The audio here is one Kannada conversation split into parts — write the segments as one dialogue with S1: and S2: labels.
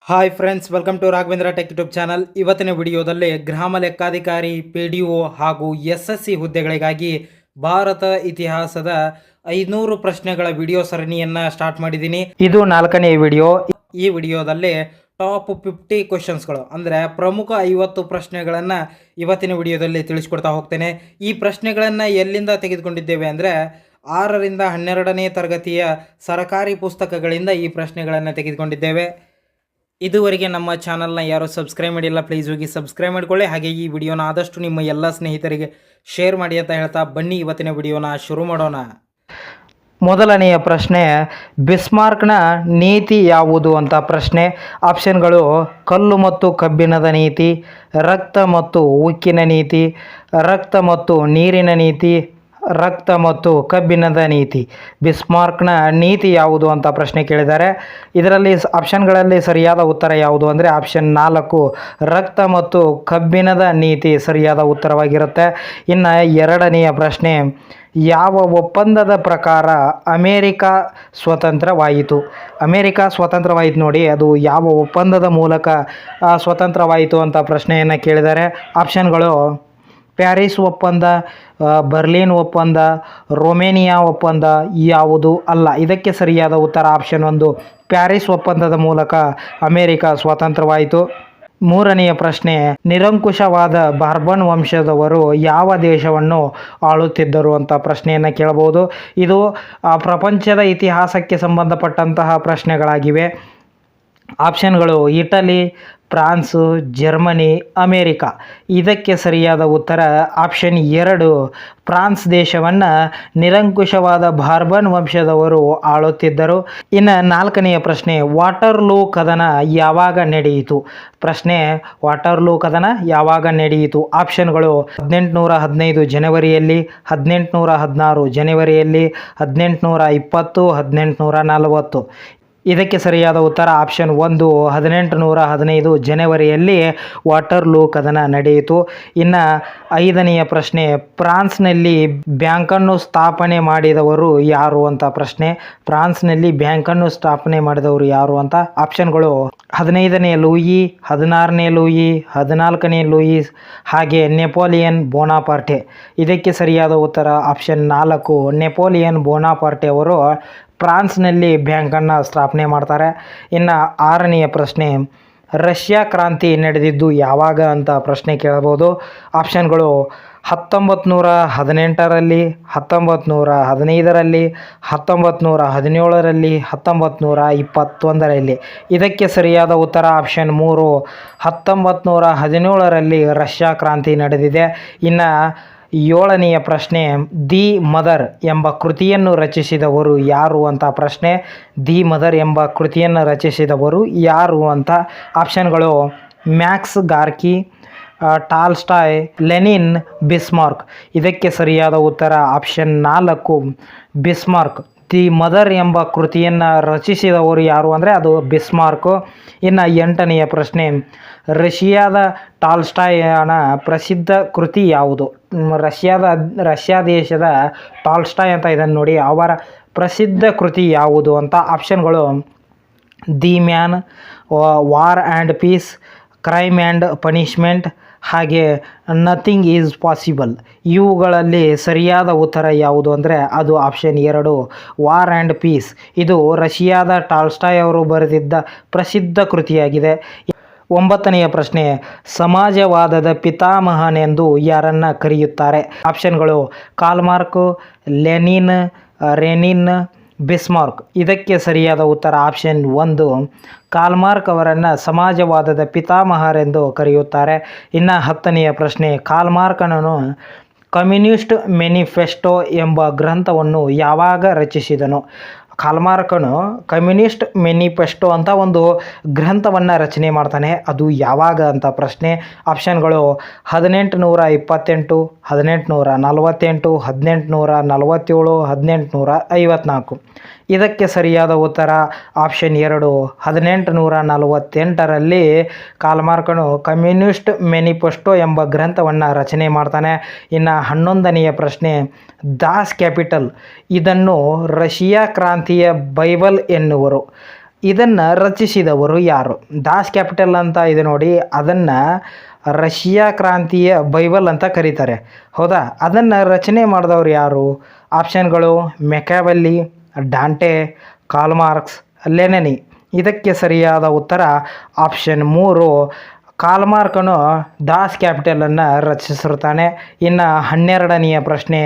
S1: Hi friends, welcome to Raghavendra tech YouTube channel. ಇವತ್ತಿನ ವಿಡಿಯೋದಲ್ಲಿ ಗ್ರಾಮ ಲೆಕ್ಕಾಧಿಕಾರಿ, PDO ಹಾಗೂ SSC ಹುದ್ದೆಗಳಿಗಾಗಿ ಭಾರತ ಇತಿಹಾಸದ 500 ಪ್ರಶ್ನೆಗಳ ವಿಡಿಯೋ ಸರಣಿಯನ್ನು ಸ್ಟಾರ್ಟ್ ಮಾಡಿದ್ದೀನಿ. ಇದು 4ನೇ ವಿಡಿಯೋ. ಈ ವಿಡಿಯೋದಲ್ಲಿ ಟಾಪ್ 50 ಕ್ವಶನ್ಸ್ಗಳು ಅಂದರೆ ಪ್ರಮುಖ 50 ಪ್ರಶ್ನೆಗಳನ್ನು ಇವತ್ತಿನ ವಿಡಿಯೋದಲ್ಲಿ ತಿಳಿಸ್ಕೊಡ್ತಾ ಹೋಗ್ತೇನೆ. ಈ ಪ್ರಶ್ನೆಗಳನ್ನು ಎಲ್ಲಿಂದ ತೆಗೆದುಕೊಂಡಿದ್ದೇವೆ ಅಂದರೆ 6ರಿಂದ 12ನೇ ತರಗತಿಯ ಸರ್ಕಾರಿ ಪುಸ್ತಕಗಳಿಂದ ಈ ಪ್ರಶ್ನೆಗಳನ್ನು ತೆಗೆದುಕೊಂಡಿದ್ದೇವೆ. ಇದುವರೆಗೆ ನಮ್ಮ ಚಾನಲ್ನ ಯಾರು ಸಬ್ಸ್ಕ್ರೈಬ್ ಮಾಡಿಲ್ಲ, ಪ್ಲೀಸ್ ಹೋಗಿ ಸಬ್ಸ್ಕ್ರೈಬ್ ಮಾಡಿಕೊಳ್ಳಿ. ಹಾಗೆ ಈ ವಿಡಿಯೋನ ಆದಷ್ಟು ನಿಮ್ಮ ಎಲ್ಲ ಸ್ನೇಹಿತರಿಗೆ ಶೇರ್ ಮಾಡಿ ಅಂತ ಹೇಳ್ತಾ ಬನ್ನಿ ಇವತ್ತಿನ ವಿಡಿಯೋನ ಶುರು ಮಾಡೋಣ. ಮೊದಲನೆಯ ಪ್ರಶ್ನೆ, ಬಿಸ್ಮಾರ್ಕ್ನ ನೀತಿ ಯಾವುದು ಅಂತ ಪ್ರಶ್ನೆ. ಆಪ್ಷನ್ಗಳು ಕಲ್ಲು ಮತ್ತು ಕಬ್ಬಿಣದ ನೀತಿ, ರಕ್ತ ಮತ್ತು ಉಕ್ಕಿನ ನೀತಿ, ರಕ್ತ ಮತ್ತು ನೀರಿನ ನೀತಿ, ರಕ್ತ ಮತ್ತು ಕಬ್ಬಿಣದ ನೀತಿ. ಬಿಸ್ಮಾರ್ಕ್ನ ನೀತಿ ಯಾವುದು ಅಂತ ಪ್ರಶ್ನೆ ಕೇಳಿದ್ದಾರೆ. ಇದರಲ್ಲಿ ಆಪ್ಷನ್ಗಳಲ್ಲಿ ಸರಿಯಾದ ಉತ್ತರ ಯಾವುದು ಅಂದರೆ ಆಪ್ಷನ್ 4 ರಕ್ತ ಮತ್ತು ಕಬ್ಬಿಣದ ನೀತಿ ಸರಿಯಾದ ಉತ್ತರವಾಗಿರುತ್ತೆ. ಇನ್ನು ಎರಡನೆಯ ಪ್ರಶ್ನೆ, ಯಾವ ಒಪ್ಪಂದದ ಪ್ರಕಾರ ಅಮೇರಿಕಾ ಸ್ವತಂತ್ರವಾಯಿತು? ಅಮೇರಿಕಾ ಸ್ವತಂತ್ರವಾಯಿತು ನೋಡಿ, ಅದು ಯಾವ ಒಪ್ಪಂದದ ಮೂಲಕ ಸ್ವತಂತ್ರವಾಯಿತು ಅಂತ ಪ್ರಶ್ನೆಯನ್ನು ಕೇಳಿದ್ದಾರೆ. ಆಪ್ಷನ್ಗಳು ಪ್ಯಾರಿಸ್ ಒಪ್ಪಂದ, ಬರ್ಲಿನ್ ಒಪ್ಪಂದ, ರೊಮೇನಿಯಾ ಒಪ್ಪಂದ, ಯಾವುದು ಅಲ್ಲ. ಇದಕ್ಕೆ ಸರಿಯಾದ ಉತ್ತರ ಆಪ್ಷನ್ 1 ಪ್ಯಾರಿಸ್ ಒಪ್ಪಂದದ ಮೂಲಕ ಅಮೇರಿಕಾ ಸ್ವತಂತ್ರವಾಯಿತು. ಮೂರನೆಯ ಪ್ರಶ್ನೆ, ನಿರಂಕುಶವಾದ ಬಾರ್ಬನ್ ವಂಶದವರು ಯಾವ ದೇಶವನ್ನು ಆಳುತ್ತಿದ್ದರು ಅಂತ ಪ್ರಶ್ನೆಯನ್ನು ಕೇಳಬಹುದು. ಇದು ಪ್ರಪಂಚದ ಇತಿಹಾಸಕ್ಕೆ ಸಂಬಂಧಪಟ್ಟಂತಹ ಪ್ರಶ್ನೆಗಳಾಗಿವೆ. ಆಪ್ಷನ್ಗಳು ಇಟಲಿ, ಫ್ರಾನ್ಸು, ಜರ್ಮನಿ, ಅಮೇರಿಕಾ. ಇದಕ್ಕೆ ಸರಿಯಾದ ಉತ್ತರ ಆಪ್ಷನ್ 2 ಫ್ರಾನ್ಸ್ ದೇಶವನ್ನು ನಿರಂಕುಶವಾದ ಬಾರ್ಬನ್ ವಂಶದವರು ಆಳುತ್ತಿದ್ದರು. ಇನ್ನು ನಾಲ್ಕನೆಯ ಪ್ರಶ್ನೆ, ವಾಟರ್ಲೂ ಕದನ ಯಾವಾಗ ನಡೆಯಿತು? ಪ್ರಶ್ನೆ, ವಾಟರ್ಲೂ ಕದನ ಯಾವಾಗ ನಡೆಯಿತು? ಆಪ್ಷನ್ಗಳು 1815 ಜನವರಿಯಲ್ಲಿ, 1816 ಜನವರಿಯಲ್ಲಿ, 1820, 1840. ಇದಕ್ಕೆ ಸರಿಯಾದ ಉತ್ತರ ಆಪ್ಷನ್ 1 1815 ಜನವರಿಯಲ್ಲಿ ವಾಟರ್ಲೂ ಕದನ ನಡೆಯಿತು. ಇನ್ನು ಐದನೆಯ ಪ್ರಶ್ನೆ, ಫ್ರಾನ್ಸ್ನಲ್ಲಿ ಬ್ಯಾಂಕನ್ನು ಸ್ಥಾಪನೆ ಮಾಡಿದವರು ಯಾರು ಅಂತ ಪ್ರಶ್ನೆ. ಫ್ರಾನ್ಸ್ನಲ್ಲಿ ಬ್ಯಾಂಕನ್ನು ಸ್ಥಾಪನೆ ಮಾಡಿದವರು ಯಾರು ಅಂತ ಆಪ್ಷನ್ಗಳು 15ನೇ ಲೂಯಿ, 16ನೇ ಲೂಯಿ, 14ನೇ ಲೂಯಿಸ್, ಹಾಗೆ ನೆಪೋಲಿಯನ್ ಬೋನಾಪಾರ್ಟೆ. ಇದಕ್ಕೆ ಸರಿಯಾದ ಉತ್ತರ ಆಪ್ಷನ್ 4 ನೆಪೋಲಿಯನ್ ಬೋನಾಪಾರ್ಟೆ ಅವರು ಫ್ರಾನ್ಸ್ನಲ್ಲಿ ಬ್ಯಾಂಕನ್ನು ಸ್ಥಾಪನೆ ಮಾಡ್ತಾರೆ. ಇನ್ನು ಆರನೆಯ ಪ್ರಶ್ನೆ, ರಷ್ಯಾ ಕ್ರಾಂತಿ ನಡೆದಿದ್ದು ಯಾವಾಗ ಅಂತ ಪ್ರಶ್ನೆ ಕೇಳಬಹುದು. ಆಪ್ಷನ್ಗಳು 1918ರಲ್ಲಿ, 1915ರಲ್ಲಿ, 1917ರಲ್ಲಿ, 1921ರಲ್ಲಿ. ಇದಕ್ಕೆ ಸರಿಯಾದ ಉತ್ತರ ಆಪ್ಷನ್ 3 1917ರಲ್ಲಿ ರಷ್ಯಾ ಕ್ರಾಂತಿ ನಡೆದಿದೆ. ಇನ್ನು ಏಳನೆಯ ಪ್ರಶ್ನೆ, ದಿ ಮದರ್ ಎಂಬ ಕೃತಿಯನ್ನು ರಚಿಸಿದವರು ಯಾರು ಅಂತ ಪ್ರಶ್ನೆ. ದಿ ಮದರ್ ಎಂಬ ಕೃತಿಯನ್ನು ರಚಿಸಿದವರು ಯಾರು ಅಂತ ಆಪ್ಷನ್ಗಳು Max Gorky, Tolstoy, Lenin, Bismarck. ಇದಕ್ಕೆ ಸರಿಯಾದ ಉತ್ತರ ಆಪ್ಷನ್ 4 ಬಿಸ್ಮಾರ್ಕ್. ದಿ ಮದರ್ ಎಂಬ ಕೃತಿಯನ್ನು ರಚಿಸಿದವರು ಯಾರು ಅಂದರೆ ಅದು ಬಿಸ್ಮಾರ್ಕು. ಇನ್ನು ಎಂಟನೆಯ ಪ್ರಶ್ನೆ, ರಷ್ಯಾದ ಟಾಲ್ಸ್ಟಾಯನ ಪ್ರಸಿದ್ಧ ಕೃತಿ ಯಾವುದು? ರಷ್ಯಾ ದೇಶದ ಟಾಲ್ಸ್ಟಾಯ್ ಅಂತ ಇದನ್ನು ನೋಡಿ, ಅವರ ಪ್ರಸಿದ್ಧ ಕೃತಿ ಯಾವುದು ಅಂತ ಆಪ್ಷನ್ಗಳು the man, war and peace, crime and punishment, ಹಾಗೆ ನಥಿಂಗ್ ಈಸ್ ಪಾಸಿಬಲ್. ಇವುಗಳಲ್ಲಿ ಸರಿಯಾದ ಉತ್ತರ ಯಾವುದು ಅಂದರೆ ಅದು ಆಪ್ಷನ್ 2 ವಾರ್ ಆ್ಯಂಡ್ ಪೀಸ್. ಇದು ರಷ್ಯಾದ ಟಾಲ್ಸ್ಟಾಯ್ ಅವರು ಬರೆದಿದ್ದ ಪ್ರಸಿದ್ಧ ಕೃತಿಯಾಗಿದೆ. ಒಂಬತ್ತನೆಯ ಪ್ರಶ್ನೆ, ಸಮಾಜವಾದದ ಪಿತಾಮಹನೆಂದು ಯಾರನ್ನು ಕರೆಯುತ್ತಾರೆ? ಆಪ್ಷನ್ಗಳು ಕಾರ್ಲ್, ಲೆನಿನ್, ರೆನಿನ್, ಬಿಸ್ಮಾರ್ಕ್. ಇದಕ್ಕೆ ಸರಿಯಾದ ಉತ್ತರ ಆಪ್ಷನ್ 1 ಕಾರ್ಲ್ ಅವರನ್ನು ಸಮಾಜವಾದದ ಪಿತಾಮಹರೆಂದು ಕರೆಯುತ್ತಾರೆ. ಇನ್ನು 10ನೆಯ ಪ್ರಶ್ನೆ, ಕಾರ್ಲ್ ಕಮ್ಯುನಿಸ್ಟ್ ಮ್ಯಾನಿಫೆಸ್ಟೋ ಎಂಬ ಗ್ರಂಥವನ್ನು ಯಾವಾಗ ರಚಿಸಿದನು? ಕಾರ್ಲ್ ಕಮ್ಯುನಿಸ್ಟ್ ಮ್ಯಾನಿಫೆಸ್ಟೋ ಅಂತ ಒಂದು ಗ್ರಂಥವನ್ನು ರಚನೆ ಮಾಡ್ತಾನೆ, ಅದು ಯಾವಾಗ ಅಂತ ಪ್ರಶ್ನೆ. ಆಪ್ಷನ್ಗಳು 1828, 1848, 1847, 1854. ಇದಕ್ಕೆ ಸರಿಯಾದ ಉತ್ತರ ಆಪ್ಷನ್ 2 1848ರಲ್ಲಿ ಕಾರ್ಲ್ ಕಮ್ಯುನಿಸ್ಟ್ ಮ್ಯಾನಿಫೆಸ್ಟೋ ಎಂಬ ಗ್ರಂಥವನ್ನು ರಚನೆ ಮಾಡ್ತಾನೆ. ಇನ್ನು 11ನೆಯ ಪ್ರಶ್ನೆ, ದಾಸ್ ಕ್ಯಾಪಿಟಲ್ ಇದನ್ನು ರಷ್ಯಾ ಕ್ರಾಂತಿಯ ಬೈಬಲ್ ಎನ್ನುವರು. ಇದನ್ನು ರಚಿಸಿದವರು ಯಾರು? ದಾಸ್ ಕ್ಯಾಪಿಟಲ್ ಅಂತ ಇದೆ ನೋಡಿ, ಅದನ್ನು ರಷ್ಯಾ ಕ್ರಾಂತಿಯ ಬೈಬಲ್ ಅಂತ ಕರೀತಾರೆ, ಹೌದಾ? ಅದನ್ನು ರಚನೆ ಮಾಡಿದವರು ಯಾರು? ಆಪ್ಷನ್ಗಳು ಮೆಕ್ಯಾವೆಲ್ಲಿ, ಡಾಂಟೆ, ಕಾರ್ಲ್ ಮಾರ್ಕ್ಸ್, ಲೆನಿನ್. ಇದಕ್ಕೆ ಸರಿಯಾದ ಉತ್ತರ ಆಪ್ಷನ್ 3. ಕಾರ್ಲ್ ಮಾರ್ಕನು ದಾಸ್ ಕ್ಯಾಪಿಟಲನ್ನು ರಚಿಸಿರುತ್ತಾನೆ. ಇನ್ನು 12ನೆಯ ಪ್ರಶ್ನೆ,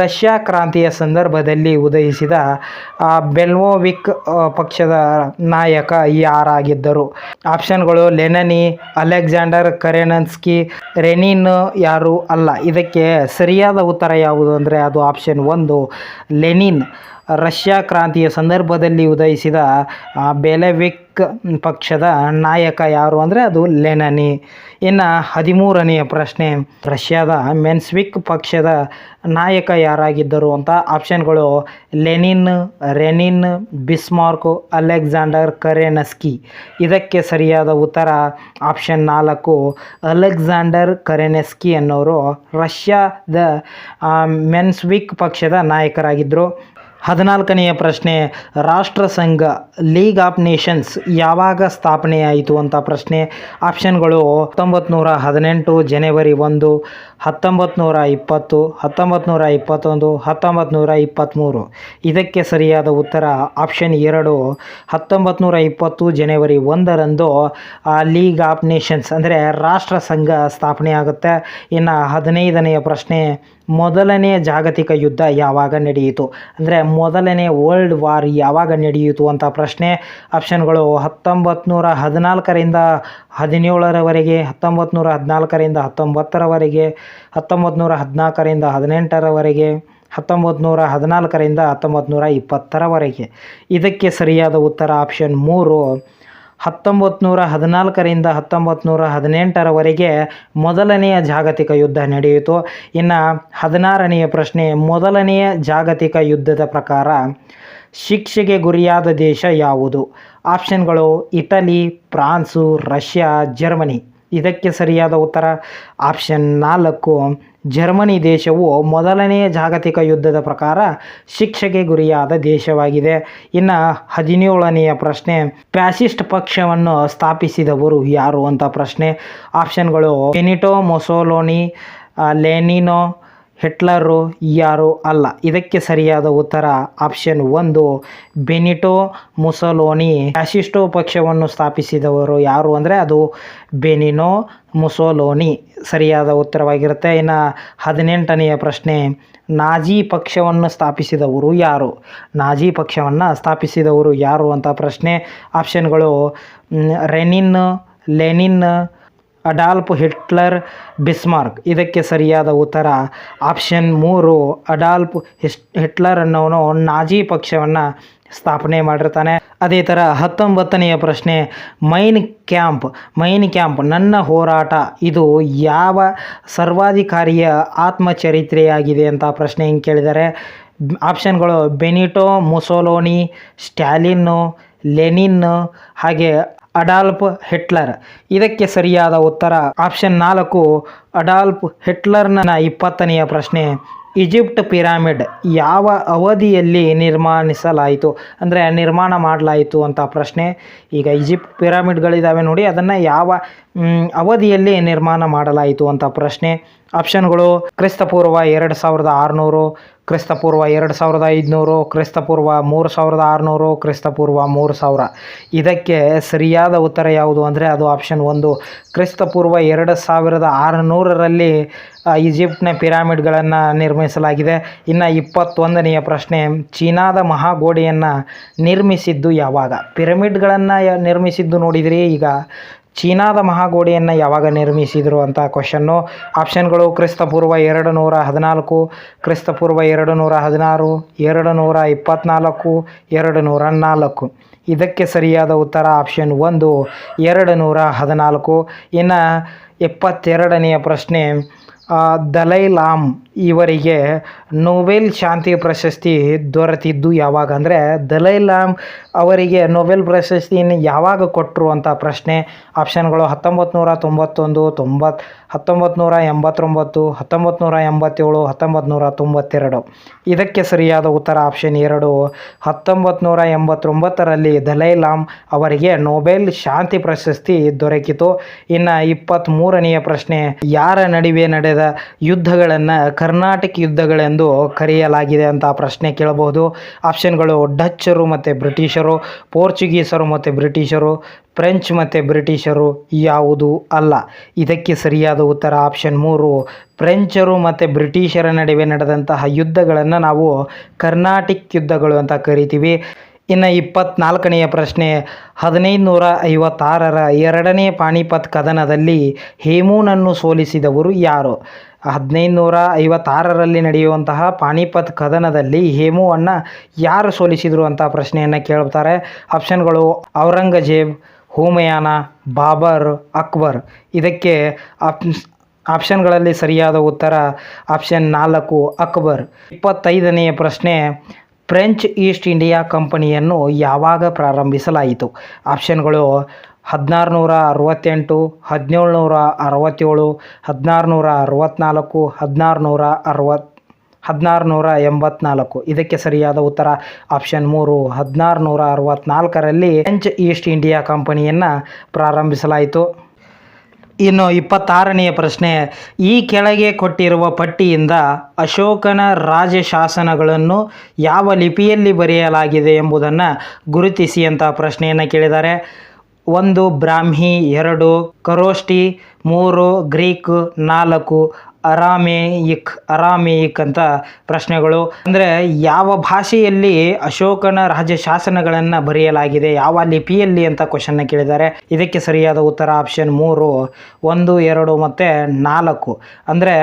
S1: ರಷ್ಯಾ ಕ್ರಾಂತಿಯ ಸಂದರ್ಭದಲ್ಲಿ ಉದಯಿಸಿದ ಬೆಲ್ವೋವಿಕ್ ಪಕ್ಷದ ನಾಯಕ ಯಾರಾಗಿದ್ದರು? ಆಪ್ಷನ್ಗಳು ಲೆನಿನ್, ಅಲೆಕ್ಸಾಂಡರ್ ಕರೆನೆನ್ಸ್ಕಿ, ಲೆನಿನ್ ಯಾರು ಅಲ್ಲ. ಇದಕ್ಕೆ ಸರಿಯಾದ ಉತ್ತರ ಯಾವುದು ಅಂದರೆ ಅದು ಆಪ್ಷನ್ 1 ಲೆನಿನ್. ರಷ್ಯಾ ಕ್ರಾಂತಿಯ ಸಂದರ್ಭದಲ್ಲಿ ಉದಯಿಸಿದ ಬೆಲೆವಿಕ್ ಪಕ್ಷದ ನಾಯಕ ಯಾರು ಅಂದರೆ ಅದು ಲೆನಿನ್. ಇನ್ನು 13ನೆಯ ಪ್ರಶ್ನೆ, ರಷ್ಯಾದ ಮೆನ್ಸ್ವಿಕ್ ಪಕ್ಷದ ನಾಯಕ ಯಾರಾಗಿದ್ದರು ಅಂತ ಆಪ್ಷನ್ಗಳು ಲೆನಿನ್, ರೆನಿನ್, ಬಿಸ್ಮಾರ್ಕ್, ಅಲೆಕ್ಸಾಂಡರ್ ಕರೆನೆನ್ಸ್ಕಿ. ಇದಕ್ಕೆ ಸರಿಯಾದ ಉತ್ತರ ಆಪ್ಷನ್ 4 ಅಲೆಕ್ಸಾಂಡರ್ ಕರೆನೆನ್ಸ್ಕಿ ಅನ್ನೋರು ರಷ್ಯಾದ ಮೆನ್ಸ್ವಿಕ್ ಪಕ್ಷದ ನಾಯಕರಾಗಿದ್ದರು. 14ನೆಯ ಪ್ರಶ್ನೆ, ರಾಷ್ಟ್ರಸಂಘ ಲೀಗ್ ಆಫ್ ನೇಷನ್ಸ್ ಯಾವಾಗ ಸ್ಥಾಪನೆಯಾಯಿತು ಅಂತ ಪ್ರಶ್ನೆ. ಆಪ್ಷನ್ಗಳು 1918 ಜನವರಿ 1, 1920, 1921, 1923. ಇದಕ್ಕೆ ಸರಿಯಾದ ಉತ್ತರ ಆಪ್ಷನ್ 2 1920 ಜನವರಿ 1ರಂದು ಲೀಗ್ ಆಫ್ ನೇಷನ್ಸ್ ಅಂದರೆ ರಾಷ್ಟ್ರಸಂಘ ಸ್ಥಾಪನೆ ಆಗುತ್ತೆ. ಇನ್ನು 15ನೆಯ ಪ್ರಶ್ನೆ, ಮೊದಲನೇ ಜಾಗತಿಕ ಯುದ್ಧ ಯಾವಾಗ ನಡೆಯಿತು ಅಂದರೆ ಮೊದಲನೇ ವರ್ಲ್ಡ್ ವಾರ್ ಯಾವಾಗ ನಡೆಯಿತು ಅಂತ ಪ್ರಶ್ನೆ. ಆಪ್ಷನ್ಗಳು 1914ರಿಂದ 17ರವರೆಗೆ, 1914ರಿಂದ 19ರವರೆಗೆ, 1914ರಿಂದ 18ರವರೆಗೆ, 1914ರಿಂದ 1920ರವರೆಗೆ. ಇದಕ್ಕೆ ಸರಿಯಾದ ಉತ್ತರ ಆಪ್ಷನ್ 3 1914ರಿಂದ 1918ರವರೆಗೆ ಮೊದಲನೆಯ ಜಾಗತಿಕ ಯುದ್ಧ ನಡೆಯಿತು. ಇನ್ನು 16ನೆಯ ಪ್ರಶ್ನೆ, ಮೊದಲನೆಯ ಜಾಗತಿಕ ಯುದ್ಧದ ಪ್ರಕಾರ ಶಿಕ್ಷೆಗೆ ಗುರಿಯಾದ ದೇಶ ಯಾವುದು? ಆಪ್ಷನ್ಗಳು ಇಟಲಿ, ಫ್ರಾನ್ಸು, ರಷ್ಯಾ, ಜರ್ಮನಿ. ಇದಕ್ಕೆ ಸರಿಯಾದ ಉತ್ತರ ಆಪ್ಷನ್ 4 ಜರ್ಮನಿ ದೇಶವು ಮೊದಲನೆಯ ಜಾಗತಿಕ ಯುದ್ಧದ ಪ್ರಕಾರ ಶಿಕ್ಷೆಗೆ ಗುರಿಯಾದ ದೇಶವಾಗಿದೆ. ಇನ್ನು 17ನೆಯ ಪ್ರಶ್ನೆ, ಫ್ಯಾಸಿಸ್ಟ್ ಪಕ್ಷವನ್ನು ಸ್ಥಾಪಿಸಿದವರು ಯಾರು ಅಂತ ಪ್ರಶ್ನೆ. ಆಪ್ಷನ್ಗಳು ಬೆನಿಟೋ ಮುಸೋಲಿನಿ, ಲೆನಿನೋ, ಹಿಟ್ಲರು ಯಾರು ಅಲ್ಲ. ಇದಕ್ಕೆ ಸರಿಯಾದ ಉತ್ತರ ಆಪ್ಷನ್ 1 ಬೆನಿಟೋ ಮುಸೋಲಿನಿ. ಫ್ಯಾಸಿಸ್ಟೋ ಪಕ್ಷವನ್ನು ಸ್ಥಾಪಿಸಿದವರು ಯಾರು ಅಂದರೆ ಅದು ಬೆನಿಟೋ ಮುಸೋಲಿನಿ ಸರಿಯಾದ ಉತ್ತರವಾಗಿರುತ್ತೆ. ಇನ್ನು 18ನೆಯ ಪ್ರಶ್ನೆ, ನಾಜಿ ಪಕ್ಷವನ್ನು ಸ್ಥಾಪಿಸಿದವರು ಯಾರು? ನಾಜಿ ಪಕ್ಷವನ್ನು ಸ್ಥಾಪಿಸಿದವರು ಯಾರು ಅಂತ ಪ್ರಶ್ನೆ. ಆಪ್ಷನ್ಗಳು Renin, Lenin, Adolf Hitler, Bismarck. ಇದಕ್ಕೆ ಸರಿಯಾದ ಉತ್ತರ ಆಪ್ಷನ್ 3 ಅಡಾಲ್ಫ್ ಹಿಟ್ಲರ್ ಅನ್ನೋನು ನಾಜಿ ಪಕ್ಷವನ್ನು ಸ್ಥಾಪನೆ ಮಾಡಿರ್ತಾನೆ. ಅದೇ ಥರ 19ನೆಯ ಪ್ರಶ್ನೆ, ಮೈನ್ ಕ್ಯಾಂಪ್ ನನ್ನ ಹೋರಾಟ ಇದು ಯಾವ ಸರ್ವಾಧಿಕಾರಿಯ ಆತ್ಮಚರಿತ್ರೆಯಾಗಿದೆ ಅಂತ ಪ್ರಶ್ನೆ ಹಿಂಗೆ ಕೇಳಿದ್ದಾರೆ. ಆಪ್ಷನ್ಗಳು ಬೆನಿಟೋ ಮುಸೋಲಿನಿ, ಸ್ಟಾಲಿನ್ನು, ಲೆನಿನ್ ಹಾಗೆ ಅಡಾಲ್ಫ್ ಹಿಟ್ಲರ್. ಇದಕ್ಕೆ ಸರಿಯಾದ ಉತ್ತರ ಆಪ್ಷನ್ 4 ಅಡಾಲ್ಫ್ ಹಿಟ್ಲರ್ನ. 20ನೆಯ ಪ್ರಶ್ನೆ, ಈಜಿಪ್ಟ್ ಪಿರಾಮಿಡ್ ಯಾವ ಅವಧಿಯಲ್ಲಿ ನಿರ್ಮಾಣಿಸಲಾಯಿತು ಅಂದರೆ ನಿರ್ಮಾಣ ಮಾಡಲಾಯಿತು ಅಂತ ಪ್ರಶ್ನೆ. ಈಗ ಈಜಿಪ್ಟ್ ಪಿರಾಮಿಡ್ಗಳಿದ್ದಾವೆ ನೋಡಿ, ಅದನ್ನು ಯಾವ ಅವಧಿಯಲ್ಲಿ ನಿರ್ಮಾಣ ಮಾಡಲಾಯಿತು ಅಂತ ಪ್ರಶ್ನೆ. ಆಪ್ಷನ್ಗಳು ಕ್ರಿಸ್ತಪೂರ್ವ 2600, ಕ್ರಿಸ್ತಪೂರ್ವ 2500, ಕ್ರಿಸ್ತಪೂರ್ವ 3600, ಕ್ರಿಸ್ತಪೂರ್ವ 3000. ಇದಕ್ಕೆ ಸರಿಯಾದ ಉತ್ತರ ಯಾವುದು ಅಂದರೆ ಅದು ಆಪ್ಷನ್ 1 ಕ್ರಿಸ್ತಪೂರ್ವ 2600ರಲ್ಲಿ ಈಜಿಪ್ಟ್ನ ಪಿರಾಮಿಡ್ಗಳನ್ನು ನಿರ್ಮಿಸಲಾಗಿದೆ. ಇನ್ನು 21ನೆಯ ಪ್ರಶ್ನೆ, ಚೀನಾದ ಮಹಾಗೋಡೆಯನ್ನು ನಿರ್ಮಿಸಿದ್ದು ಯಾವಾಗ? ಪಿರಮಿಡ್ಗಳನ್ನು ನಿರ್ಮಿಸಿದ್ದು ನೋಡಿದ್ರಿ, ಈಗ ಚೀನಾದ ಮಹಾಗೋಡೆಯನ್ನು ಯಾವಾಗ ನಿರ್ಮಿಸಿದರು ಅಂತ ಕ್ವಶನ್ನು. ಆಪ್ಷನ್ಗಳು ಕ್ರಿಸ್ತಪೂರ್ವ 214, ಕ್ರಿಸ್ತಪೂರ್ವ 216, 224, 204. ಇದಕ್ಕೆ ಸರಿಯಾದ ಉತ್ತರ ಆಪ್ಷನ್ 1 214. ಇನ್ನು 22ನೆಯ ಪ್ರಶ್ನೆ, ದಲೈ ಲಾಮ್ ಇವರಿಗೆ ನೊಬೆಲ್ ಶಾಂತಿ ಪ್ರಶಸ್ತಿ ದೊರೆತಿದ್ದು ಯಾವಾಗ ಅಂದರೆ ದಲೈ ಲಾಮ್ ಅವರಿಗೆ ನೊಬೆಲ್ ಪ್ರಶಸ್ತಿಯನ್ನು ಯಾವಾಗ ಕೊಟ್ಟರು ಅಂತ ಪ್ರಶ್ನೆ. ಆಪ್ಷನ್ಗಳು 1991, 1989, 1987, 1992. ಇದಕ್ಕೆ ಸರಿಯಾದ ಉತ್ತರ ಆಪ್ಷನ್ 2, 1989ರಲ್ಲಿ ದಲೈ ಲಾಮ್ ಅವರಿಗೆ ನೊಬೆಲ್ ಶಾಂತಿ ಪ್ರಶಸ್ತಿ ದೊರಕಿತು. ಇನ್ನು 23ನೆಯ ಪ್ರಶ್ನೆ, ಯಾರ ನಡುವೆ ನಡೆದ ಯುದ್ಧಗಳನ್ನು ಕರ್ನಾಟಕ ಯುದ್ಧಗಳೆಂದು ಕರೆಯಲಾಗಿದೆ ಅಂತ ಪ್ರಶ್ನೆ ಕೇಳಬಹುದು. ಆಪ್ಷನ್ಗಳು ಡಚ್ಚರು ಮತ್ತು ಬ್ರಿಟಿಷರು, ಪೋರ್ಚುಗೀಸರು ಮತ್ತು ಬ್ರಿಟಿಷರು, ಫ್ರೆಂಚ್ ಮತ್ತು ಬ್ರಿಟಿಷರು ಯಾವುದು ಅಲ್ಲ. ಇದಕ್ಕೆ ಸರಿಯಾದ ಉತ್ತರ ಆಪ್ಷನ್ 3, ಫ್ರೆಂಚರು ಮತ್ತು ಬ್ರಿಟಿಷರ ನಡುವೆ ನಡೆದಂತಹ ಯುದ್ಧಗಳನ್ನು ನಾವು ಕರ್ನಾಟಿಕ್ ಯುದ್ಧಗಳು ಅಂತ ಕರಿತೀವಿ. ಇನ್ನು 24ನೆಯ ಪ್ರಶ್ನೆ, 1556ರ ಎರಡನೇ ಪಾಣಿಪತ್ ಕದನದಲ್ಲಿ ಹೇಮೂನನ್ನು ಸೋಲಿಸಿದವರು ಯಾರು? 1556ರಲ್ಲಿ ನಡೆಯುವಂತಹ ಪಾಣಿಪತ್ ಕದನದಲ್ಲಿ ಹೇಮುವನ್ನು ಯಾರು ಸೋಲಿಸಿದರು ಅಂತ ಪ್ರಶ್ನೆಯನ್ನು ಕೇಳ್ತಾರೆ. ಆಪ್ಷನ್ಗಳು ಔರಂಗಜೇಬ್, ಹುಮಾಯೂನ್, ಬಾಬರ್, ಅಕ್ಬರ್. ಇದಕ್ಕೆ ಆಪ್ಷನ್ಗಳಲ್ಲಿ ಸರಿಯಾದ ಉತ್ತರ ಆಪ್ಷನ್ 4, ಅಕ್ಬರ್. 25ನೆಯ ಪ್ರಶ್ನೆ, ಫ್ರೆಂಚ್ ಈಸ್ಟ್ ಇಂಡಿಯಾ ಕಂಪನಿಯನ್ನು ಯಾವಾಗ ಪ್ರಾರಂಭಿಸಲಾಯಿತು? ಆಪ್ಷನ್ಗಳು 1668, 1767, 1664, 1684. ಇದಕ್ಕೆ ಸರಿಯಾದ ಉತ್ತರ ಆಪ್ಷನ್ 3, 1664ರಲ್ಲಿ ಫ್ರೆಂಚ್ ಈಸ್ಟ್ ಇಂಡಿಯಾ ಕಂಪನಿಯನ್ನು ಪ್ರಾರಂಭಿಸಲಾಯಿತು. ಇನ್ನು 26ನೆಯ ಪ್ರಶ್ನೆ, ಈ ಕೆಳಗೆ ಕೊಟ್ಟಿರುವ ಪಟ್ಟಿಯಿಂದ ಅಶೋಕನ ರಾಜಶಾಸನಗಳನ್ನು ಯಾವ ಲಿಪಿಯಲ್ಲಿ ಬರೆಯಲಾಗಿದೆ ಎಂಬುದನ್ನು ಗುರುತಿಸಿ ಅಂತ ಪ್ರಶ್ನೆಯನ್ನು ಕೇಳಿದ್ದಾರೆ. 1 ಬ್ರಾಹ್ಮಿ, 2 ಖರೋಷ್ಠಿ, 3 ಗ್ರೀಕ್, 4 ಅರಾಮೇಯಿಕ್ ಅಂತ ಪ್ರಶ್ನೆಗಳು. ಅಂದರೆ ಯಾವ ಭಾಷೆಯಲ್ಲಿ ಅಶೋಕನ ರಾಜಶಾಸನಗಳನ್ನು ಬರೆಯಲಾಗಿದೆ, ಯಾವ ಲಿಪಿಯಲ್ಲಿ ಅಂತ ಕ್ವಶನ್ನ ಕೇಳಿದ್ದಾರೆ. ಇದಕ್ಕೆ ಸರಿಯಾದ ಉತ್ತರ ಆಪ್ಷನ್ 3, 1, 2 ಮತ್ತು 4. ಅಂದರೆ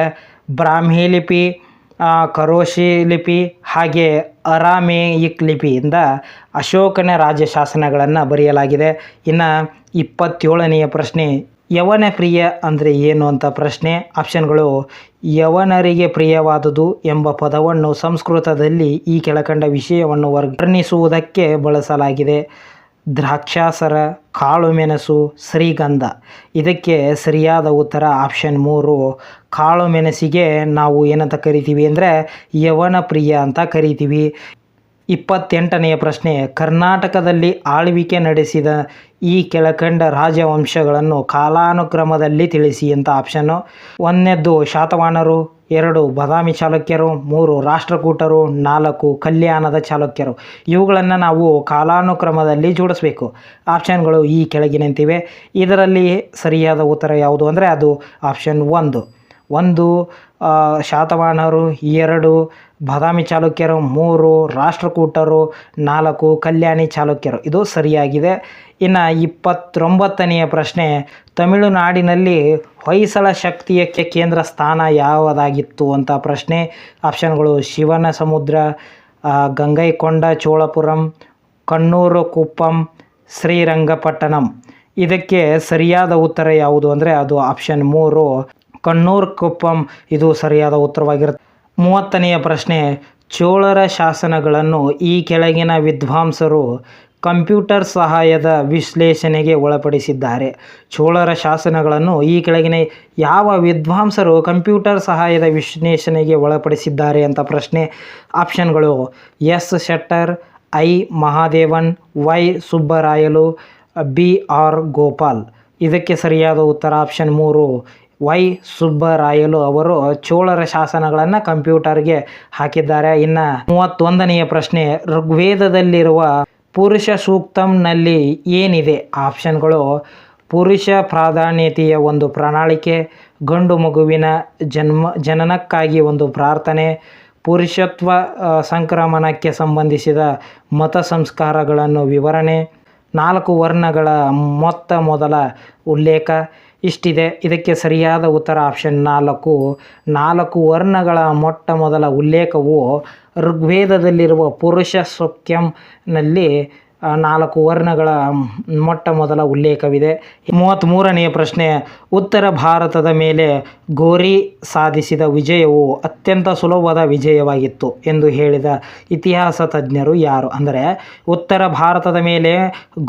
S1: ಬ್ರಾಹ್ಮಿ ಲಿಪಿ, ಖರೋಷಿ ಲಿಪಿ ಹಾಗೆ ಅರಾಮೇಯಿಕ್ ಲಿಪಿಯಿಂದ ಅಶೋಕನ ರಾಜಶಾಸನಗಳನ್ನು ಬರೆಯಲಾಗಿದೆ. ಇನ್ನು 27ನೆಯ ಪ್ರಶ್ನೆ, ಯವನ ಪ್ರಿಯ ಅಂದರೆ ಏನು ಅಂತ ಪ್ರಶ್ನೆ. ಆಪ್ಷನ್ಗಳು ಯವನರಿಗೆ ಪ್ರಿಯವಾದುದು ಎಂಬ ಪದವನ್ನು ಸಂಸ್ಕೃತದಲ್ಲಿ ಈ ಕೆಳಕಂಡ ವಿಷಯವನ್ನು ವರ್ಣಿಸುವುದಕ್ಕೆ ಬಳಸಲಾಗಿದೆ. ದ್ರಾಕ್ಷಾಸರ, ಕಾಳುಮೆಣಸು, ಶ್ರೀಗಂಧ. ಇದಕ್ಕೆ ಸರಿಯಾದ ಉತ್ತರ ಆಪ್ಷನ್ 3, ಕಾಳುಮೆಣಸಿಗೆ ನಾವು ಏನಂತ ಕರಿತೀವಿ ಅಂದರೆ ಯವನ ಪ್ರಿಯ ಅಂತ ಕರಿತೀವಿ. 28ನೆಯ ಪ್ರಶ್ನೆ, ಕರ್ನಾಟಕದಲ್ಲಿ ಆಳ್ವಿಕೆ ನಡೆಸಿದ ಈ ಕೆಳಕಂಡ ರಾಜವಂಶಗಳನ್ನು ಕಾಲಾನುಕ್ರಮದಲ್ಲಿ ತಿಳಿಸಿ ಅಂತ ಆಪ್ಷನ್ನು. 1ನೇದ್ದು ಶಾತವಾಹನರು, 2 ಬಾದಾಮಿ ಚಾಲುಕ್ಯರು, 3 ರಾಷ್ಟ್ರಕೂಟರು, 4 ಕಲ್ಯಾಣದ ಚಾಲುಕ್ಯರು. ಇವುಗಳನ್ನು ನಾವು ಕಾಲಾನುಕ್ರಮದಲ್ಲಿ ಜೋಡಿಸಬೇಕು. ಆಪ್ಷನ್ಗಳು ಈ ಕೆಳಗಿನಂತಿವೆ. ಇದರಲ್ಲಿ ಸರಿಯಾದ ಉತ್ತರ ಯಾವುದು ಅಂದರೆ ಅದು ಆಪ್ಷನ್ 1 ಶಾತವಾಹನರು, 2 ಬಾದಾಮಿ ಚಾಲುಕ್ಯರು, 3 ರಾಷ್ಟ್ರಕೂಟರು, 4 ಕಲ್ಯಾಣಿ ಚಾಲುಕ್ಯರು. ಇದು ಸರಿಯಾಗಿದೆ. ಇನ್ನು 29ನೆಯ ಪ್ರಶ್ನೆ, ತಮಿಳುನಾಡಿನಲ್ಲಿ ಹೊಯ್ಸಳ ಶಕ್ತಿಯ ಕೇಂದ್ರ ಸ್ಥಾನ ಯಾವುದಾಗಿತ್ತು ಅಂತ ಪ್ರಶ್ನೆ. ಆಪ್ಷನ್ಗಳು ಶಿವನ ಸಮುದ್ರ, ಗಂಗೈಕೊಂಡ ಚೋಳಪುರಂ, ಕಣ್ಣೂರು ಕುಪ್ಪಂ, ಶ್ರೀರಂಗಪಟ್ಟಣಂ. ಇದಕ್ಕೆ ಸರಿಯಾದ ಉತ್ತರ ಯಾವುದು ಅಂದರೆ ಅದು ಆಪ್ಷನ್ 3, ಕಣ್ಣೂರು ಕುಪ್ಪಂ. ಇದು ಸರಿಯಾದ ಉತ್ತರವಾಗಿರುತ್ತೆ. 30ನೆಯ ಪ್ರಶ್ನೆ, ಚೋಳರ ಶಾಸನಗಳನ್ನು ಈ ಕೆಳಗಿನ ವಿದ್ವಾಂಸರು ಕಂಪ್ಯೂಟರ್ ಸಹಾಯದ ವಿಶ್ಲೇಷಣೆಗೆ ಒಳಪಡಿಸಿದ್ದಾರೆ. ಚೋಳರ ಶಾಸನಗಳನ್ನು ಈ ಕೆಳಗಿನ ಯಾವ ವಿದ್ವಾಂಸರು ಕಂಪ್ಯೂಟರ್ ಸಹಾಯದ ವಿಶ್ಲೇಷಣೆಗೆ ಒಳಪಡಿಸಿದ್ದಾರೆ ಅಂತ ಪ್ರಶ್ನೆ. ಆಪ್ಷನ್ಗಳು S Shettar, I Mahadevan, Y Subbarayalu, B R Gopal. ಇದಕ್ಕೆ ಸರಿಯಾದ ಉತ್ತರ ಆಪ್ಷನ್ 3, ವೈ ಸುಬ್ಬರಾಯಲು ಅವರು ಚೋಳರ ಶಾಸನಗಳನ್ನು ಕಂಪ್ಯೂಟರ್ಗೆ ಹಾಕಿದ್ದಾರೆ. ಇನ್ನು 31ನೆಯ ಪ್ರಶ್ನೆ, ಋಗ್ವೇದದಲ್ಲಿರುವ ಪುರುಷ ಸೂಕ್ತಂನಲ್ಲಿ ಏನಿದೆ? ಆಪ್ಷನ್ಗಳು ಪುರುಷ ಪ್ರಾಧಾನ್ಯತೆಯ ಒಂದು ಪ್ರಣಾಳಿಕೆ, ಗಂಡು ಮಗುವಿನ ಜನನಕ್ಕಾಗಿ ಒಂದು ಪ್ರಾರ್ಥನೆ, ಪುರುಷತ್ವ ಸಂಕ್ರಮಣಕ್ಕೆ ಸಂಬಂಧಿಸಿದ ಮತ ಸಂಸ್ಕಾರಗಳನ್ನು ವಿವರಣೆ, 4 ವರ್ಣಗಳ ಮೊದಲ ಉಲ್ಲೇಖ. ಇಷ್ಟಿದೆ. ಇದಕ್ಕೆ ಸರಿಯಾದ ಉತ್ತರ ಆಪ್ಷನ್ 4 ವರ್ಣಗಳ ಮೊದಲ ಉಲ್ಲೇಖವು ಋಗ್ವೇದದಲ್ಲಿರುವ ಪುರುಷ ಸೂಕ್ತಂನಲ್ಲಿ 4 ವರ್ಣಗಳ ಮೊಟ್ಟ ಮೊದಲ ಉಲ್ಲೇಖವಿದೆ. 33ನೆಯ ಪ್ರಶ್ನೆ, ಉತ್ತರ ಭಾರತದ ಮೇಲೆ ಗೋರಿ ಸಾಧಿಸಿದ ವಿಜಯವು ಅತ್ಯಂತ ಸುಲಭವಾದ ವಿಜಯವಾಗಿತ್ತು ಎಂದು ಹೇಳಿದ ಇತಿಹಾಸ ತಜ್ಞರು ಯಾರು? ಅಂದರೆ ಉತ್ತರ ಭಾರತದ ಮೇಲೆ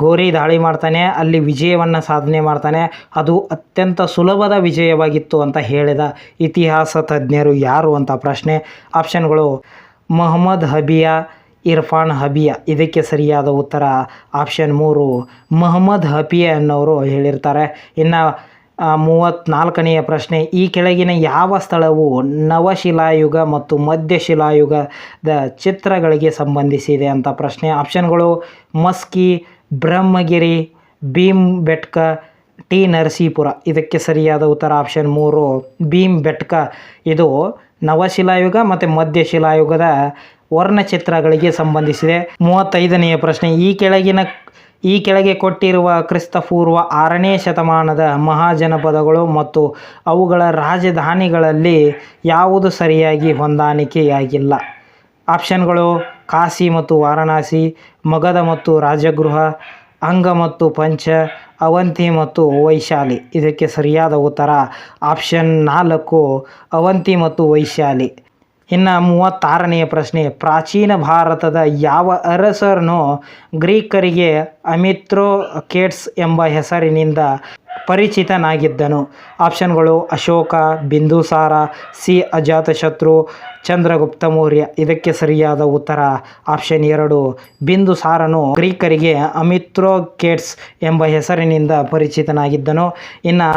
S1: ಗೋರಿ ದಾಳಿ ಮಾಡ್ತಾನೆ, ಅಲ್ಲಿ ವಿಜಯವನ್ನು ಸಾಧನೆ ಮಾಡ್ತಾನೆ, ಅದು ಅತ್ಯಂತ ಸುಲಭದ ವಿಜಯವಾಗಿತ್ತು ಅಂತ ಹೇಳಿದ ಇತಿಹಾಸ ತಜ್ಞರು ಯಾರು ಅಂತ ಪ್ರಶ್ನೆ. ಆಪ್ಷನ್ಗಳು ಮೊಹಮ್ಮದ್ ಹಬಿಯಾ, ಇರ್ಫಾನ್ ಹಬಿಯಾ. ಇದಕ್ಕೆ ಸರಿಯಾದ ಉತ್ತರ ಆಪ್ಷನ್ 3 ಮೊಹಮ್ಮದ್ ಹಬಿಯಾ ಅನ್ನೋರು ಹೇಳಿರ್ತಾರೆ. ಇನ್ನು 34ನೆಯ ಪ್ರಶ್ನೆ, ಈ ಕೆಳಗಿನ ಯಾವ ಸ್ಥಳವು ನವಶಿಲಾಯುಗ ಮತ್ತು ಮಧ್ಯಶಿಲಾಯುಗದ ಚಿತ್ರಗಳಿಗೆ ಸಂಬಂಧಿಸಿದೆ ಅಂತ ಪ್ರಶ್ನೆ. ಆಪ್ಷನ್ಗಳು ಮಸ್ಕಿ, ಬ್ರಹ್ಮಗಿರಿ, ಭೀಮ್ಬೆಟ್ಕ, ಟಿ ನರಸೀಪುರ. ಇದಕ್ಕೆ ಸರಿಯಾದ ಉತ್ತರ ಆಪ್ಷನ್ 3 ಭೀಮ್ಬೆಟ್ಕ. ಇದು ನವಶಿಲಾಯುಗ ಮತ್ತು ಮಧ್ಯಶಿಲಾಯುಗದ ವರ್ಣಚಿತ್ರಗಳಿಗೆ ಸಂಬಂಧಿಸಿದೆ. 35ನೆಯ ಪ್ರಶ್ನೆ, ಈ ಕೆಳಗೆ ಕೊಟ್ಟಿರುವ ಕ್ರಿಸ್ತಪೂರ್ವ 6ನೇ ಶತಮಾನದ ಮಹಾಜನಪದಗಳು ಮತ್ತು ಅವುಗಳ ರಾಜಧಾನಿಗಳಲ್ಲಿ ಯಾವುದು ಸರಿಯಾಗಿ ಹೊಂದಾಣಿಕೆಯಾಗಿಲ್ಲ? ಆಪ್ಷನ್ಗಳು ಕಾಶಿ ಮತ್ತು ವಾರಣಾಸಿ, ಮಗಧ ಮತ್ತು ರಾಜಗೃಹ, ಅಂಗ ಮತ್ತು ಪಂಚ, ಅವಂತಿ ಮತ್ತು ವೈಶಾಲಿ. ಇದಕ್ಕೆ ಸರಿಯಾದ ಉತ್ತರ ಆಪ್ಷನ್ 4 ಅವಂತಿ ಮತ್ತು ವೈಶಾಲಿ. ಇನ್ನು 36ನೆಯ ಪ್ರಶ್ನೆ, ಪ್ರಾಚೀನ ಭಾರತದ ಯಾವ ಅರಸನು ಗ್ರೀಕರಿಗೆ ಅಮಿತ್ರೋಕೇಟ್ಸ್ ಎಂಬ ಹೆಸರಿನಿಂದ ಪರಿಚಿತನಾಗಿದ್ದನು? ಆಪ್ಷನ್ಗಳು ಅಶೋಕ, ಬಿಂದುಸಾರ, ಸಿ ಅಜಾತಶತ್ರು, ಚಂದ್ರಗುಪ್ತ ಮೌರ್ಯ. ಇದಕ್ಕೆ ಸರಿಯಾದ ಉತ್ತರ ಆಪ್ಷನ್ 2 ಬಿಂದುಸಾರನು ಗ್ರೀಕರಿಗೆ ಅಮಿತ್ರೋಕೇಟ್ಸ್ ಎಂಬ ಹೆಸರಿನಿಂದ ಪರಿಚಿತನಾಗಿದ್ದನು. ಇನ್ನು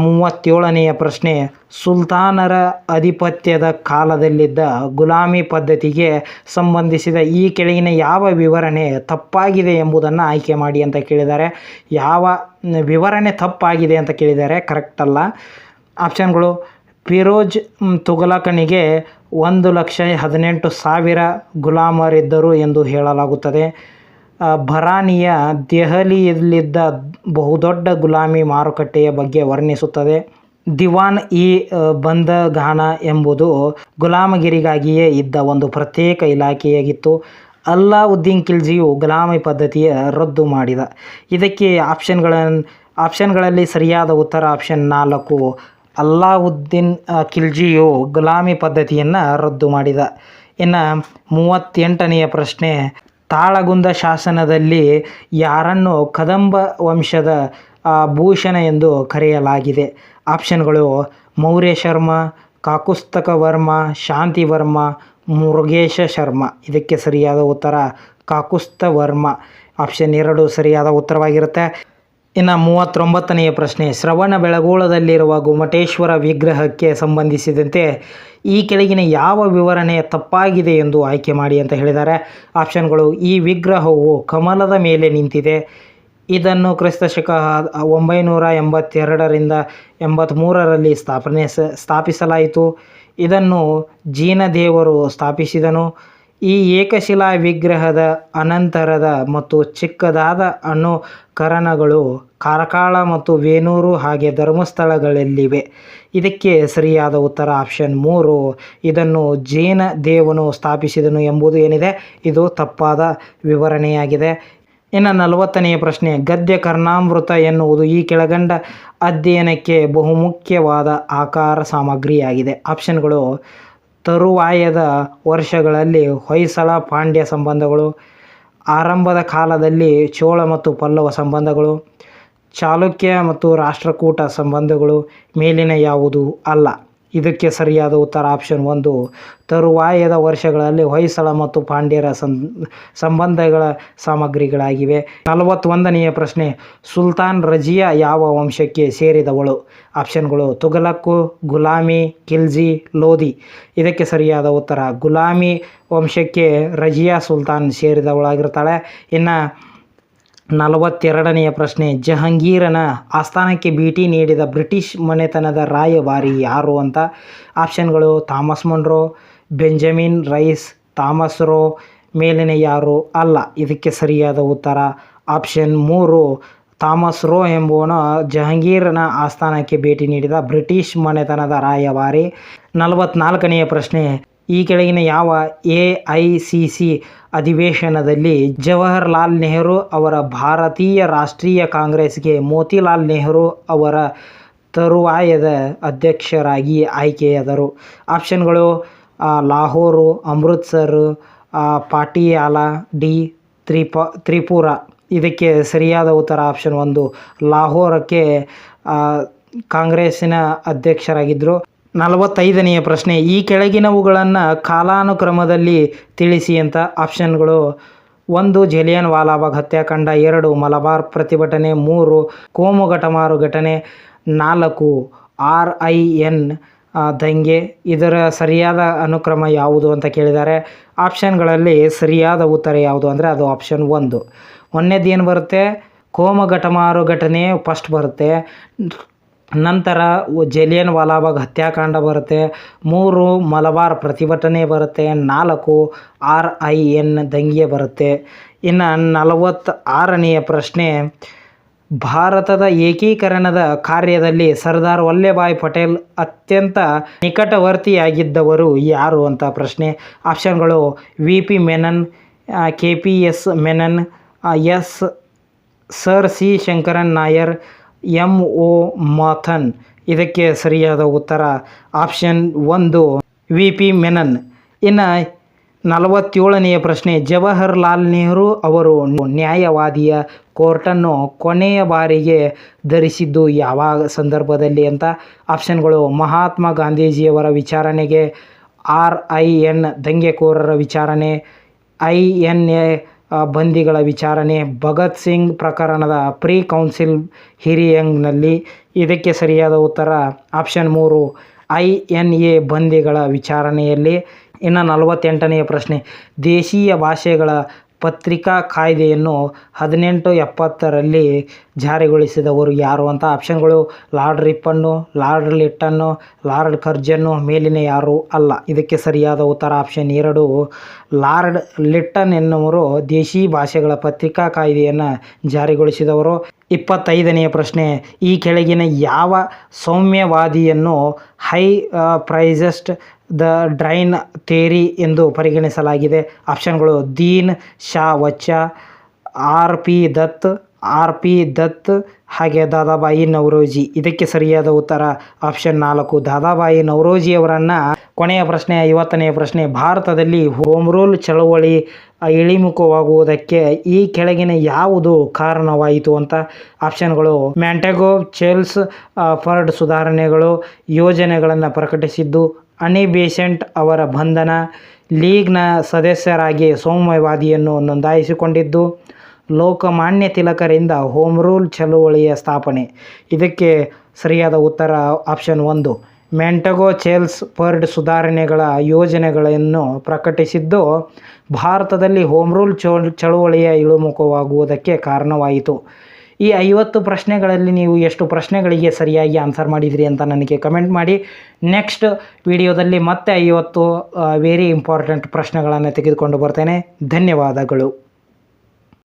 S1: 37ನೆಯ ಪ್ರಶ್ನೆ, ಸುಲ್ತಾನರ ಆಧಿಪತ್ಯದ ಕಾಲದಲ್ಲಿದ್ದ ಗುಲಾಮಿ ಪದ್ಧತಿಗೆ ಸಂಬಂಧಿಸಿದ ಈ ಕೆಳಗಿನ ಯಾವ ವಿವರಣೆ ತಪ್ಪಾಗಿದೆ ಎಂಬುದನ್ನು ಆಯ್ಕೆ ಮಾಡಿ ಅಂತ ಕೇಳಿದ್ದಾರೆ. ಯಾವ ವಿವರಣೆ ತಪ್ಪಾಗಿದೆ ಅಂತ ಕೇಳಿದ್ದಾರೆ, ಕರೆಕ್ಟ್ ಅಲ್ಲ. ಆಪ್ಷನ್ಗಳು ಫಿರೋಜ್ ತುಘಲಕನಿಗೆ 1,18,000 ಗುಲಾಮರಿದ್ದರು ಎಂದು ಹೇಳಲಾಗುತ್ತದೆ. ಬರಾನಿಯ ದೆಹಲಿಯಲ್ಲಿದ್ದ ಬಹುದೊಡ್ಡ ಗುಲಾಮಿ ಮಾರುಕಟ್ಟೆಯ ಬಗ್ಗೆ ವರ್ಣಿಸುತ್ತದೆ. ದಿವಾನ್ ಇ ಬಂದಗಾನ ಎಂಬುದು ಗುಲಾಮಗಿರಿಗಾಗಿಯೇ ಇದ್ದ ಒಂದು ಪ್ರತ್ಯೇಕ ಇಲಾಖೆಯಾಗಿತ್ತು. ಅಲ್ಲಾವುದ್ದೀನ್ ಖಿಲ್ಜಿಯು ಗುಲಾಮಿ ಪದ್ಧತಿಯ ರದ್ದು ಮಾಡಿದ. ಇದಕ್ಕೆ ಆಪ್ಷನ್ಗಳಲ್ಲಿ ಸರಿಯಾದ ಉತ್ತರ ಆಪ್ಷನ್ 4 ಅಲ್ಲಾವುದ್ದೀನ್ ಖಿಲ್ಜಿಯು ಗುಲಾಮಿ ಪದ್ಧತಿಯನ್ನು ರದ್ದು ಮಾಡಿದ. ಇನ್ನು 38ನೆಯ ಪ್ರಶ್ನೆ, ತಾಳಗುಂದ ಶಾಸನದಲ್ಲಿ ಯಾರನ್ನು ಕದಂಬ ವಂಶದ ಭೂಷಣ ಎಂದು ಕರೆಯಲಾಗಿದೆ? ಆಪ್ಷನ್ಗಳು ಮೌರ್ಯ ಶರ್ಮ, ಕಾಕುಸ್ತಕ ವರ್ಮ, ಶಾಂತಿವರ್ಮ, ಮುರುಗೇಶ ಶರ್ಮ. ಇದಕ್ಕೆ ಸರಿಯಾದ ಉತ್ತರ ಕಾಕುಸ್ತ ವರ್ಮ. ಆಪ್ಷನ್ 2 ಸರಿಯಾದ ಉತ್ತರವಾಗಿರುತ್ತೆ. ಇನ್ನು 39ನೆಯ ಪ್ರಶ್ನೆ, ಶ್ರವಣಬೆಳಗೊಳದಲ್ಲಿರುವ ಗೊಮ್ಮಟೇಶ್ವರ ವಿಗ್ರಹಕ್ಕೆ ಸಂಬಂಧಿಸಿದಂತೆ ಈ ಕೆಳಗಿನ ಯಾವ ವಿವರಣೆ ತಪ್ಪಾಗಿದೆ ಎಂದು ಆಯ್ಕೆ ಮಾಡಿ ಅಂತ ಹೇಳಿದ್ದಾರೆ. ಆಪ್ಷನ್ಗಳು ಈ ವಿಗ್ರಹವು ಕಮಲದ ಮೇಲೆ ನಿಂತಿದೆ. ಇದನ್ನು ಕ್ರಿಸ್ತಶಕ 982ರಿಂದ 83ರಲ್ಲಿ ಸ್ಥಾಪಿಸಲಾಯಿತು. ಇದನ್ನು ಜೀನದೇವರು ಸ್ಥಾಪಿಸಿದನು. ಈ ಏಕಶಿಲಾ ವಿಗ್ರಹದ ಅನಂತರದ ಮತ್ತು ಚಿಕ್ಕದಾದ ಅನುಕರಣಗಳು ಕಾರ್ಕಳ ಮತ್ತು ವೇಣೂರು ಹಾಗೆ ಧರ್ಮಸ್ಥಳಗಳಲ್ಲಿವೆ. ಇದಕ್ಕೆ ಸರಿಯಾದ ಉತ್ತರ ಆಪ್ಷನ್ 3 ಇದನ್ನು ಜೈನ ದೇವನು ಸ್ಥಾಪಿಸಿದನು ಎಂಬುದು ಏನಿದೆ ಇದು ತಪ್ಪಾದ ವಿವರಣೆಯಾಗಿದೆ. ಇನ್ನು 40ನೆಯ ಪ್ರಶ್ನೆ, ಗದ್ಯ ಕರ್ಣಾಮೃತ ಎನ್ನುವುದು ಈ ಕೆಳಗಂಡ ಅಧ್ಯಯನಕ್ಕೆ ಬಹುಮುಖ್ಯವಾದ ಆಕಾರ ಸಾಮಗ್ರಿಯಾಗಿದೆ. ಆಪ್ಷನ್ಗಳು ತರುವಾಯದ ವರ್ಷಗಳಲ್ಲಿ ಹೊಯ್ಸಳ ಪಾಂಡ್ಯ ಸಂಬಂಧಗಳು, ಆರಂಭದ ಕಾಲದಲ್ಲಿ ಚೋಳ ಮತ್ತು ಪಲ್ಲವ ಸಂಬಂಧಗಳು, ಚಾಲುಕ್ಯ ಮತ್ತು ರಾಷ್ಟ್ರಕೂಟ ಸಂಬಂಧಗಳು, ಮೇಲಿನ ಯಾವುದು ಅಲ್ಲ? ಇದಕ್ಕೆ ಸರಿಯಾದ ಉತ್ತರ ಆಪ್ಷನ್ 1 ತರುವಾಯದ ವರ್ಷಗಳಲ್ಲಿ ಹೊಯ್ಸಳ ಮತ್ತು ಪಾಂಡ್ಯರ ಸಂಬಂಧಗಳ ಸಾಮಗ್ರಿಗಳಾಗಿವೆ. 41ನೆಯ ಪ್ರಶ್ನೆ, ಸುಲ್ತಾನ್ ರಜಿಯಾ ಯಾವ ವಂಶಕ್ಕೆ ಸೇರಿದವಳು? ಆಪ್ಷನ್ಗಳು ತುಘಲಕ್, ಗುಲಾಮಿ, ಖಿಲ್ಜಿ, ಲೋಧಿ. ಇದಕ್ಕೆ ಸರಿಯಾದ ಉತ್ತರ ಗುಲಾಮಿ ವಂಶಕ್ಕೆ ರಜಿಯಾ ಸುಲ್ತಾನ್ ಸೇರಿದವಳಾಗಿರ್ತಾಳೆ. ಇನ್ನು 42ನೆಯ ಪ್ರಶ್ನೆ, ಜಹಾಂಗೀರನ ಆಸ್ಥಾನಕ್ಕೆ ಭೇಟಿ ನೀಡಿದ ಬ್ರಿಟಿಷ್ ಮನೆತನದ ರಾಯಭಾರಿ ಯಾರು ಅಂತ? ಆಪ್ಷನ್ಗಳು Thomas Munro, Benjamin Rice, Thomas Roe, ಮೇಲಿನ ಯಾರು ಅಲ್ಲ? ಇದಕ್ಕೆ ಸರಿಯಾದ ಉತ್ತರ ಆಪ್ಷನ್ 3 ಥಾಮಸ್ ರೋ ಎಂಬುವನು ಜಹಾಂಗೀರನ ಆಸ್ಥಾನಕ್ಕೆ ಭೇಟಿ ನೀಡಿದ ಬ್ರಿಟಿಷ್ ಮನೆತನದ ರಾಯಭಾರಿ. 44ನೆಯ ಪ್ರಶ್ನೆ, ಈ ಕೆಳಗಿನ ಯಾವ AICC ಅಧಿವೇಶನದಲ್ಲಿ ಜವಾಹರ್ಲಾಲ್ ನೆಹರು ಅವರ ಭಾರತೀಯ ರಾಷ್ಟ್ರೀಯ ಕಾಂಗ್ರೆಸ್ಗೆ ಮೋತಿಲಾಲ್ ನೆಹರು ಅವರ ತರುವಾಯದ ಅಧ್ಯಕ್ಷರಾಗಿ ಆಯ್ಕೆಯಾದರು? ಆಪ್ಷನ್ಗಳು ಲಾಹೋರು, ಅಮೃತ್ಸರ್, ಪಾಟಿಯಾಲ, ಡಿ ತ್ರಿಪುರ. ಇದಕ್ಕೆ ಸರಿಯಾದ ಉತ್ತರ ಆಪ್ಷನ್ 1 ಲಾಹೋರಕ್ಕೆ ಕಾಂಗ್ರೆಸ್ಸಿನ ಅಧ್ಯಕ್ಷರಾಗಿದ್ದರು. 45ನೆಯ ಪ್ರಶ್ನೆ, ಈ ಕೆಳಗಿನವುಗಳನ್ನು ಕಾಲಾನುಕ್ರಮದಲ್ಲಿ ತಿಳಿಸಿ ಅಂತ. ಆಪ್ಷನ್ಗಳು 1 ಜಲಿಯನ್ ವಾಲಾಬಾಗ್ ಹತ್ಯಾಕಾಂಡ, 2 ಮಲಬಾರ್ ಪ್ರತಿಭಟನೆ, 3 ಕೋಮುಗಟಮಾರು ಘಟನೆ, 4 RIN ದಂಗೆ. ಇದರ ಸರಿಯಾದ ಅನುಕ್ರಮ ಯಾವುದು ಅಂತ ಕೇಳಿದ್ದಾರೆ. ಆಪ್ಷನ್ಗಳಲ್ಲಿ ಸರಿಯಾದ ಉತ್ತರ ಯಾವುದು ಅಂದರೆ ಅದು ಆಪ್ಷನ್ 1. ಒಂದನೇದು ಏನು ಬರುತ್ತೆ? ಕೋಮುಗಟಮಾರು ಘಟನೆ ಫಸ್ಟ್ ಬರುತ್ತೆ, ನಂತರ ಜಲಿಯನ್ ವಾಲಾಬಾಗ್ ಹತ್ಯಾಕಾಂಡ ಬರುತ್ತೆ, 3 ಮಲಬಾರ್ ಪ್ರತಿಭಟನೆ ಬರುತ್ತೆ, 4 RIN ದಂಗೆ ಬರುತ್ತೆ. ಇನ್ನು 46ನೆಯ ಪ್ರಶ್ನೆ, ಭಾರತದ ಏಕೀಕರಣದ ಕಾರ್ಯದಲ್ಲಿ ಸರ್ದಾರ್ ವಲ್ಲಭಭಾಯ್ ಪಟೇಲ್ ಅತ್ಯಂತ ನಿಕಟವರ್ತಿಯಾಗಿದ್ದವರು ಯಾರು ಅಂತ ಪ್ರಶ್ನೆ. ಆಪ್ಷನ್ಗಳು VP Menon, KPS Menon, sir C Sankaran Nair, MO Mathan. ಇದಕ್ಕೆ ಸರಿಯಾದ ಉತ್ತರ ಆಪ್ಷನ್ 1 VP ಮೆನನ್. ಇನ್ನು 47ನೆಯ ಪ್ರಶ್ನೆ, ಜವಾಹರ್ಲಾಲ್ ನೆಹರು ಅವರು ನ್ಯಾಯವಾದಿಯ ಕೋಟನ್ನು ಕೊನೆಯ ಬಾರಿಗೆ ಧರಿಸಿದ್ದು ಯಾವ ಸಂದರ್ಭದಲ್ಲಿ ಅಂತ. ಆಪ್ಷನ್ಗಳು ಮಹಾತ್ಮ ಗಾಂಧೀಜಿಯವರ ವಿಚಾರಣೆಗೆ, RIN ದಂಗೆಕೋರರ ವಿಚಾರಣೆ, INA ಬಂದಿಗಳ ವಿಚಾರಣೆ, ಭಗತ್ ಸಿಂಗ್ ಪ್ರಕರಣದ ಪ್ರೀ ಕೌನ್ಸಿಲ್ ಹಿಯರಿಂಗ್ನಲ್ಲಿ. ಇದಕ್ಕೆ ಸರಿಯಾದ ಉತ್ತರ ಆಪ್ಷನ್ 3 INA ಬಂದಿಗಳ ವಿಚಾರಣೆಯಲ್ಲಿ. ಇನ್ನು 48ನೆಯ ಪ್ರಶ್ನೆ, ದೇಶೀಯ ಭಾಷೆಗಳ ಪತ್ರಿಕಾ ಕಾಯ್ದೆಯನ್ನು 1870ರಲ್ಲಿ ಜಾರಿಗೊಳಿಸಿದವರು ಯಾರು ಅಂತ. ಆಪ್ಷನ್ಗಳು ಲಾರ್ಡ್ ರಿಪ್ಪನ್ನು, ಲಾರ್ಡ್ ಲಿಟ್ಟನ್ನು, ಲಾರ್ಡ್ ಕರ್ಜನ್ನು, ಮೇಲಿನ ಯಾರು ಅಲ್ಲ. ಇದಕ್ಕೆ ಸರಿಯಾದ ಉತ್ತರ ಆಪ್ಷನ್ 2 ಲಾರ್ಡ್ ಲಿಟ್ಟನ್ ಎನ್ನುವರು ದೇಶೀ ಭಾಷೆಗಳ ಪತ್ರಿಕಾ ಕಾಯ್ದೆಯನ್ನು ಜಾರಿಗೊಳಿಸಿದವರು. 25ನೆಯ ಪ್ರಶ್ನೆ, ಈ ಕೆಳಗಿನ ಯಾವ ಸೌಮ್ಯವಾದಿಯನ್ನು ಹೈ ಪ್ರೈಸೆಸ್ಟ್ ದ ಡ್ರೈನ್ ಥಿಯರಿ ಎಂದು ಪರಿಗಣಿಸಲಾಗಿದೆ? ಆಪ್ಷನ್ಗಳು ದೀನ್ ಶಾ ವಚ್ಚಾ, RP ದತ್ ಹಾಗೆ ದಾದಾಬಾಯಿ ನವರೋಜಿ. ಇದಕ್ಕೆ ಸರಿಯಾದ ಉತ್ತರ ಆಪ್ಷನ್ 4 ದಾದಾಬಾಯಿ ನವರೋಜಿಯವರನ್ನು. ಕೊನೆಯ ಪ್ರಶ್ನೆ 50ನೆಯ ಪ್ರಶ್ನೆ, ಭಾರತದಲ್ಲಿ ಹೋಮ್ ರೂಲ್ ಚಳವಳಿ ಇಳಿಮುಖವಾಗುವುದಕ್ಕೆ ಈ ಕೆಳಗಿನ ಯಾವುದು ಕಾರಣವಾಯಿತು ಅಂತ. ಆಪ್ಷನ್ಗಳು ಮ್ಯಾಂಟೆಗೋ ಚೆಲ್ಸ್ ಫರ್ಡ್ ಸುಧಾರಣೆಗಳು, ಯೋಜನೆಗಳನ್ನು ಪ್ರಕಟಿಸಿದ್ದು, ಅನಿ ಬೆಸೆಂಟ್ ಅವರ ಬಂಧನ, ಲೀಗ್ನ ಸದಸ್ಯರಾಗಿ ಸೌಮ್ಯವಾದಿಯನ್ನು ನೋಂದಾಯಿಸಿಕೊಂಡಿದ್ದು, ಲೋಕಮಾನ್ಯ ತಿಲಕರಿಂದ ಹೋಮ್ ರೂಲ್ ಚಳುವಳಿಯ ಸ್ಥಾಪನೆ. ಇದಕ್ಕೆ ಸರಿಯಾದ ಉತ್ತರ ಆಪ್ಷನ್ 1 ಮ್ಯಾಂಟೆಗೋ ಚೆಲ್ಸ್ ಫರ್ಡ್ ಸುಧಾರಣೆಗಳ ಯೋಜನೆಗಳನ್ನು ಪ್ರಕಟಿಸಿದ್ದು ಭಾರತದಲ್ಲಿ ಹೋಮ್ ರೂಲ್ ಚಳುವಳಿಯ ಇಳಿಮುಖವಾಗುವುದಕ್ಕೆ ಕಾರಣವಾಯಿತು. ಈ 50 ಪ್ರಶ್ನೆಗಳಲ್ಲಿ ನೀವು ಎಷ್ಟು ಪ್ರಶ್ನೆಗಳಿಗೆ ಸರಿಯಾಗಿ ಆನ್ಸರ್ ಮಾಡಿದಿರಿ ಅಂತ ನನಗೆ ಕಮೆಂಟ್ ಮಾಡಿ. ನೆಕ್ಸ್ಟ್ ವಿಡಿಯೋದಲ್ಲಿ ಮತ್ತೆ 50 ವೆರಿ ಇಂಪಾರ್ಟೆಂಟ್ ಪ್ರಶ್ನೆಗಳನ್ನು ತೆಗೆದುಕೊಂಡು ಬರ್ತೇನೆ. ಧನ್ಯವಾದಗಳು.